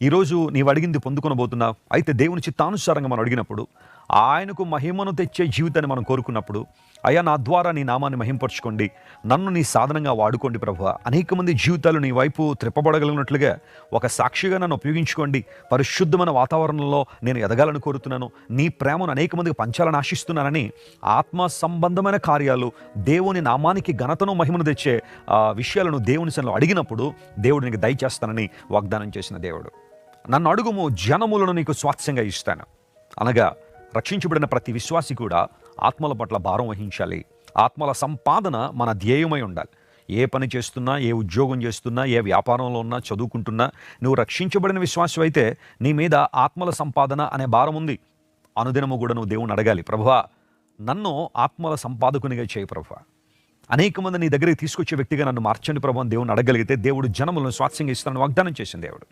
ఈరోజు నీవు అడిగింది పొందుకొనబోతున్నావు. అయితే దేవుని చిత్తానుసారంగా మనం అడిగినప్పుడు, ఆయనకు మహిమను తెచ్చే జీవితాన్ని మనం కోరుకున్నప్పుడు, అయ్యా నా ద్వారా నీ నామాన్ని మహింపరచుకోండి, నన్ను నీ సాధనంగా వాడుకోండి ప్రభువా, అనేక మంది జీవితాలు నీ వైపు త్రిప్పబడగలిగినట్లుగా ఒక సాక్షిగా నన్ను ఉపయోగించుకోండి, పరిశుద్ధమైన వాతావరణంలో నేను ఎదగాలని కోరుతున్నాను, నీ ప్రేమను అనేక మందికి పంచాలని ఆశిస్తున్నానని ఆత్మ సంబంధమైన కార్యాలు, దేవుని నామానికి ఘనతను మహిమను తెచ్చే విషయాలను దేవుని సన్నిధిలో అడిగినప్పుడు దేవుడు నీకు దయచేస్తానని వాగ్దానం చేసిన దేవుడు. నన్ను అడుగుము, జనములను నీకు స్వాస్థ్యంగా ఇస్తాను. అనగా రక్షించబడిన ప్రతి విశ్వాసి కూడా ఆత్మల పట్ల భారం వహించాలి. ఆత్మల సంపాదన మన ధ్యేయమై ఉండాలి. ఏ పని చేస్తున్నా, ఏ ఉద్యోగం చేస్తున్నా, ఏ వ్యాపారంలో ఉన్నా, చదువుకుంటున్నా, నువ్వు రక్షించబడిన విశ్వాసం అయితే నీ మీద ఆత్మల సంపాదన అనే భారం ఉంది. అనుదినము కూడా నువ్వు దేవుని అడగాలి, ప్రభువా నన్ను ఆత్మల సంపాదకునిగా చేయి ప్రభువా, అనేక మంది నీ దగ్గరికి తీసుకొచ్చే వ్యక్తిగా నన్ను మార్చండి ప్రభు అని దేవుని అడగలిగితే దేవుడు జనములను స్వాస్థ్యంగా ఇస్తానని వాగ్దానం చేసిన దేవుడు.